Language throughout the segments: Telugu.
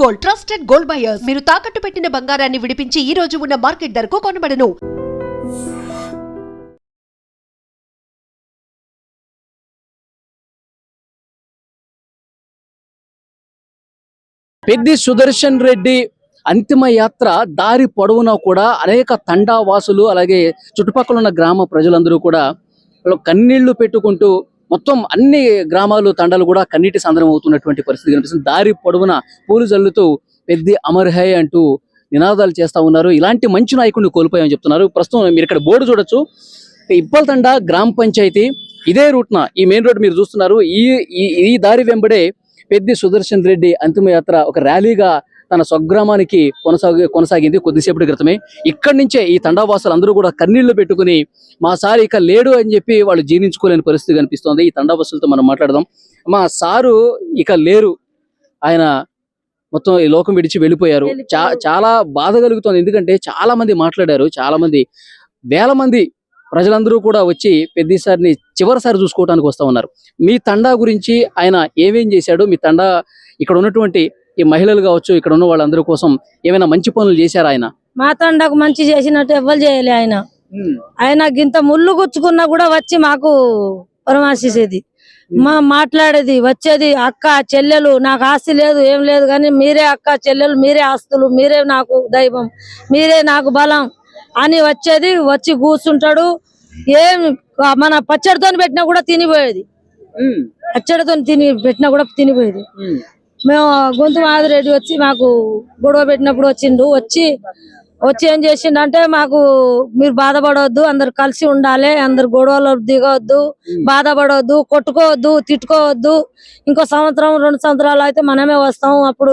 గోల్డ్ ట్రస్టెడ్ గోల్డ్ బయర్స్ మీరు తాకట్టు పెట్టిన బంగారాన్ని విడిపించి ఈ రోజు ఉన్న మార్కెట్ ధరకు కొనబడను. పెద్ది సుదర్శన్ రెడ్డి అంతిమ యాత్ర దారి పొడవునా కూడా అనేక తండావాసులు అలాగే చుట్టుపక్కల ఉన్న గ్రామ ప్రజలందరూ కూడా కన్నీళ్లు పెట్టుకుంటూ మొత్తం అన్ని గ్రామాలు తండాలు కూడా కన్నీటి సందరం అవుతున్నటువంటి పరిస్థితి కనిపిస్తుంది. దారి పొడవున పూలు జల్లుతూ పెద్ది అమర్ హై అంటూ నినాదాలు చేస్తా ఉన్నారు. ఇలాంటి మంచి నాయకుడిని కోల్పోయామని చెప్తున్నారు. ప్రస్తుతం మీరు ఇక్కడ బోర్డు చూడొచ్చు, ఇప్పల్తండ గ్రామ పంచాయతీ ఇదే రూట్న ఈ మెయిన్ రోడ్ మీరు చూస్తున్నారు. ఈ దారి వెంబడే పెద్ది సుదర్శన్ రెడ్డి అంతిమయాత్ర ఒక ర్యాలీగా తన స్వగ్రామానికి కొనసాగింది కొద్దిసేపటి క్రితమే. ఇక్కడి నుంచే ఈ తండావాసులు అందరూ కూడా కన్నీళ్లు పెట్టుకుని మా సార్ ఇక లేడు అని చెప్పి వాళ్ళు జీర్ణించుకోలేని పరిస్థితి కనిపిస్తోంది. ఈ తండావాసులతో మనం మాట్లాడదాం. మా సారు ఇక లేరు, ఆయన మొత్తం ఈ లోకం విడిచి వెళ్ళిపోయారు. చాలా బాధ కలుగుతోంది. ఎందుకంటే చాలా మంది మాట్లాడారు, చాలా మంది వేల మంది ప్రజలందరూ కూడా వచ్చి పెద్దిసారిని చివరిసారి చూసుకోవడానికి వస్తా ఉన్నారు. మీ తండా గురించి ఆయన ఏమేం చేశాడు, మీ తండా ఇక్కడ ఉన్నటువంటి ఈ మహిళలు కావచ్చు, ఇక్కడ ఉన్న వాళ్ళందరి కోసం ఏమైనా మంచి పనులు చేశారు ఆయన? మా తండాకు మంచి చేసినట్టు ఎవ్వరు చేయలే. ఆయన గింత ముళ్ళు గుచ్చుకున్నా కూడా వచ్చి మాకు పరామర్శించేది, మాట్లాడేది, వచ్చేది. అక్క చెల్లెలు, నాకు ఆస్తి లేదు ఏం లేదు కానీ మీరే అక్క చెల్లెలు, మీరే ఆస్తులు, మీరే నాకు దైవం, మీరే నాకు బలం అని వచ్చేది. వచ్చి కూర్చుంటాడు. ఏం మన పచ్చడితో పెట్టినా కూడా తినిపోయేది, పచ్చడితో పెట్టినా కూడా తినిపోయేది. మేము గొంతు మాదిరెడ్డి వచ్చి మాకు గొడవ పెట్టినప్పుడు వచ్చి ఏం చేసిండంటే, మాకు మీరు బాధపడవద్దు, అందరు కలిసి ఉండాలి, అందరు గొడవలు దిగవద్దు, బాధపడవద్దు, కొట్టుకోవద్దు, తిట్టుకోవద్దు, ఇంకో సంవత్సరం 2 సంవత్సరాలు అయితే మనమే వస్తాం, అప్పుడు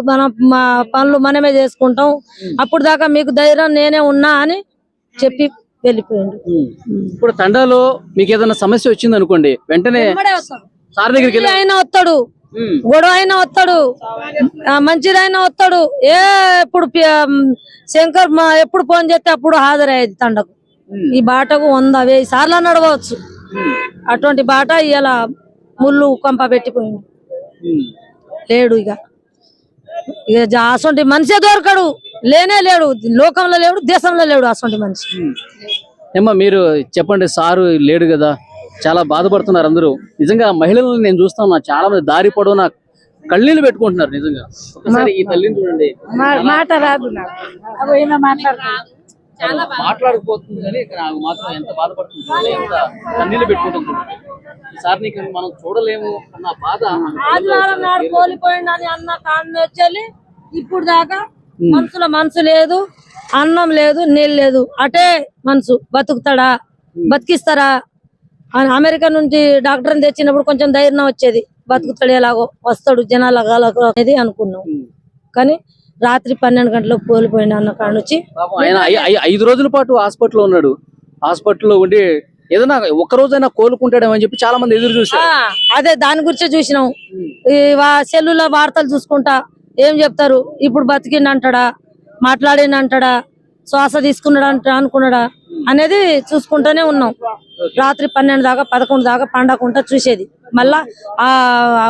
మా పనులు మనమే చేసుకుంటాం, అప్పుడు దాకా మీకు ధైర్యం నేనే ఉన్నా అని చెప్పి వెళ్ళిపోయిండు. ఇప్పుడు తండాలో మీకు ఏదైనా సమస్య వచ్చింది అనుకోండి, వెంటనే సార్ దగ్గరికి ఆయన వస్తాడు, గొడవ అయినా వస్తాడు, మంచిదైనా వస్తాడు. ఎప్పుడు శంకర్ ఎప్పుడు ఫోన్ చేస్తే అప్పుడు హాజరయ్యేది తండకు. ఈ బాటకు 100-1000 సార్లు నడవచ్చు. అటువంటి బాట ఇలా ముళ్ళు కొంప పెట్టిపోయింది. లేడు ఇక అసొంటి మనిషే దొరకడు, లేనే లేడు, లోకంలో లేడు, దేశంలో లేడు అసొంటి మనిషి. ఏమ్మా మీరు చెప్పండి, సారు లేడు కదా, చాలా బాధపడుతున్నారు అందరూ. నిజంగా మహిళలను నేను చూస్తా ఉన్నా, చాలా మంది దారి పొడవునా కళ్ళీళ్ళు పెట్టుకుంటున్నారు. నిజంగా ఒకసారి ఈ తల్లిని చూడండి, మాట రాదు మాట్లాడకపోతుంది కానీ నాకు మాత్రం ఎంత బాధపడుతుంది, ఎంత కన్నీళ్ళు పెట్టుకుంటుంది. సార్ని మనం చూడలేము అన్న బాధ. ఆదివారం నాడు కోల్పోయిందని అన్న కాన్ని వచ్చి ఇప్పుడు దాకా మనసు లేదు, అన్నం లేదు, నీళ్ళు లేదు. అటే మనసు బతుకుతాడా, బతికిస్తారా? అమెరికా నుంచి డాక్టర్ని తెచ్చినప్పుడు కొంచెం ధైర్యం వచ్చేది, బతుకుతాడు, ఎలాగో వస్తాడు జనాలు అనేది అనుకున్నాం. కానీ రాత్రి 12 గంటలకు కోల్పోయింది అన్న కాడ నుంచి. ఆయన 5 రోజుల పాటు హాస్పిటల్లో ఉన్నాడు. హాస్పిటల్లో ఉండి ఏదైనా ఒక్క రోజైనా కోలుకుంటాడేమని చెప్పి చాలా మంది ఎదురు చూసారు. అదే దాని గురించే చూసినాం. ఈ సెల్లుల వార్తలు చూసుకుంటా ఏం చెప్తారు, ఇప్పుడు బతికిండంటాడా, మాట్లాడిండంటాడా, శ్వాస తీసుకున్నాడు అనుకున్నాడా అనేది చూసుకుంటూనే ఉన్నాం. రాత్రి 12 దాకా 11 దాకా పండకుండా చూసేది, మళ్ళా ఆ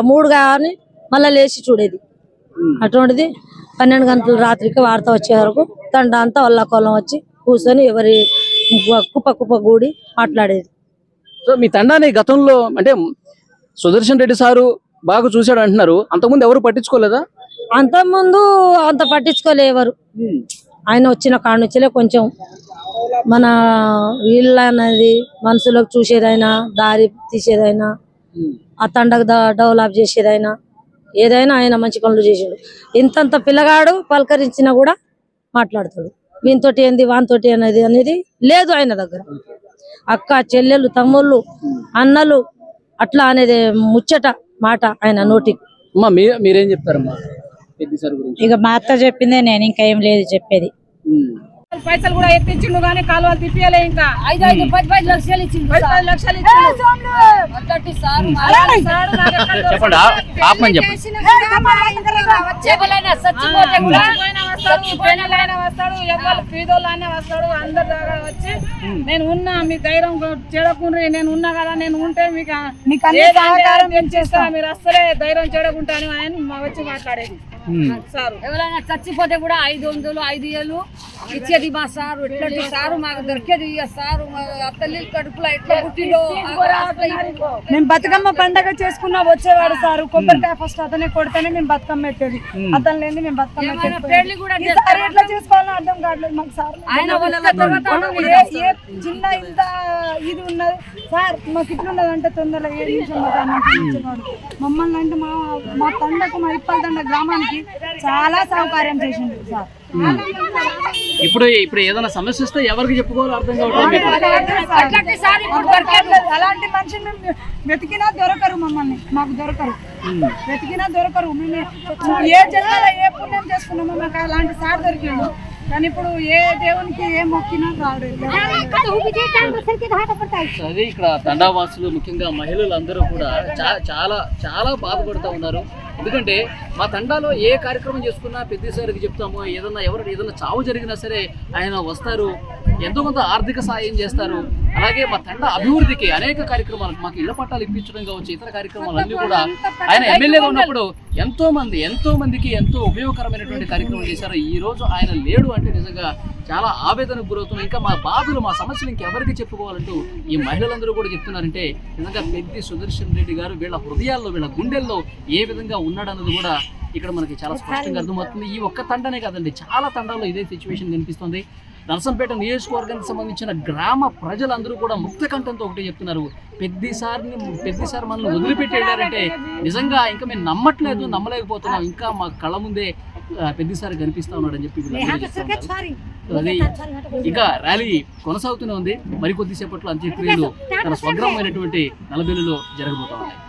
3 కానీ మళ్ళా లేచి చూడేది. అటువంటిది 12 గంటల రాత్రికి వార్త వచ్చే వరకు తండ అంతా వల్లకొల్లం వచ్చి కూర్చొని ఎవరి కుప్ప గూడి మాట్లాడేది. సో మీ తండాని గతంలో అంటే సుదర్శన్ రెడ్డి సారు బాగా చూశాడు అంటున్నారు, అంతకుముందు ఎవరు పట్టించుకోలేదా? అంతకుముందు అంత పట్టించుకోలే ఎవరు. ఆయన వచ్చిన కాడ నుంచిలే కొంచెం మన వీళ్ళ అనేది మనసులోకి చూసేదైనా, దారి తీసేదైనా, ఆ తండకు డెవలప్ చేసేదైనా, ఏదైనా ఆయన మంచి పనులు చేసాడు. ఇంతంత పిల్లగాడు పలకరించినా కూడా మాట్లాడతాడు. వీనితోటి ఏంది వానితోటి అనేది లేదు ఆయన దగ్గర. అక్క చెల్లెలు, తమ్ముళ్ళు, అన్నలు అట్లా అనేది ముచ్చట మాట ఆయన నోటికి. మీరేం చెప్తారమ్మా? ఇక మా అత్త చెప్పిందే నేను, ఇంకా ఏం లేదు చెప్పేది. పైసలు కూడా ఎత్తించిండు కానీ కాలువలు తిప్పియలే. ఇంకా 5 లక్షలు ఇచ్చిండు 10 లక్షలు ఇచ్చిండు. చెప్పండి ఆపమని చెప్పండి. చచ్చిపోయిన వస్తాడు, ఎవరు పీదోళ్ళైనా వస్తాడు, అందరి దగ్గర వచ్చి నేను ఉన్నా, మీ ధైర్యం చెడకుండ్రి, నేను ఉన్నా కదా, నేను ఉంటే మీకు నేను చేస్తా, మీరు అసలే ధైర్యం చెడకుంటాను అని వచ్చి మాట్లాడేది సార్. ఎవరైనా చచ్చిపోతే కూడా 500 5,000 ఇచ్చేది మా సారు. ఎట్లాంటి సారు మాకు దొరికేది సారు. తల్లి కడుపులో ఎట్లా పుట్టిందో. మేము బతుకమ్మ పండగ చేసుకున్నా వచ్చేవాడు సారు. కొబ్బరికాయ ఫస్ట్ అతనే కొడితేనే మేము బతుకమ్మ పెట్టేది. అతను లేని మేము బతుకమ్మ పెళ్లి కూడా ఎట్లా చేసుకోవాలో అర్థం కావట్లేదు మాకు సార్. ఏ చిన్న ఇంత ఇది ఉన్నది సార్, మాకు ఇట్లున్నది అంటే తొందరలో 7 నిమిషం మమ్మల్ని అంటే మా తండకు, మా ఇప్పల తండ గ్రామానికి చాలా సౌకర్యం చేసింది సార్. ఇప్పుడు ఏదైనా సమస్య వస్తే ఎవరికి చెప్పుకోవాలో అర్థం కావట్లేదు. అలాంటి మనిషిని మేము వెతికినా దొరకరు, మమ్మల్ని మాకు దొరకరు, వెతికినా దొరకరు. మేము ఏ జనాల ఏ పుణ్యం చేసుకున్నామో మాకు అలాంటి సార్ దొరికిండు. కానీ ఇప్పుడు ఏ దేవునికి ఏ మొక్కినా రాడు. అదే ఇక్కడ తండావాసులు ముఖ్యంగా మహిళలు అందరూ కూడా చాలా చాలా బాధపడుతూ ఉన్నారు. ఎందుకంటే మా తండాలో ఏ కార్యక్రమం చేసుకున్నా పెద్దసారికి చెప్తాము, ఏదైనా చావు జరిగినా సరే ఆయన వస్తారు, ఎంతో కొంత ఆర్థిక సాయం చేస్తారు. అలాగే మా తండ అభివృద్ధికి అనేక కార్యక్రమాలు, మాకు ఇళ్ల పట్టాలు ఇప్పించడం కావచ్చు, ఇతర కార్యక్రమాలన్నీ కూడా ఆయన ఎమ్మెల్యేగా ఉన్నప్పుడు ఎంతో మందికి ఎంతో ఉపయోగకరమైనటువంటి కార్యక్రమాలు చేశారు. ఈ రోజు ఆయన లేడు అంటే నిజంగా చాలా ఆవేదనకు గురవుతున్నాం. ఇంకా మా బాధలు, మా సమస్యలు ఇంకెవరికి చెప్పుకోవాలంటూ ఈ మహిళలందరూ కూడా చెప్తున్నారంటే నిజంగా పెద్ది సుదర్శన్ రెడ్డి గారు వీళ్ళ హృదయాల్లో, వీళ్ళ గుండెల్లో ఏ విధంగా ఉన్నాడన్నది కూడా ఇక్కడ మనకి చాలా స్పష్టంగా అర్థమవుతుంది. ఈ ఒక్క తండనే కాదండి, చాలా తండాల్లో ఇదే సిచ్యువేషన్ కనిపిస్తుంది. నరసంపేట నియోజకవర్గానికి సంబంధించిన గ్రామ ప్రజలందరూ కూడా ముక్త కంఠంతో ఒకటే చెప్తున్నారు, పెద్దిసారి మనల్ని వదిలిపెట్టి వెళ్ళారంటే నిజంగా ఇంకా మేము నమ్మలేకపోతున్నాం, ఇంకా మా కళ్ళ ముందే పెద్దిసారి కనిపిస్తా ఉన్నాడని చెప్పి అది ఇక ర్యాలీ కొనసాగుతూనే ఉంది. మరికొద్దిసేపట్లో అంత్యక్రియలు తన స్వగ్రామైనటువంటి నలబెల్లిలో జరగబోతా ఉన్నాయి.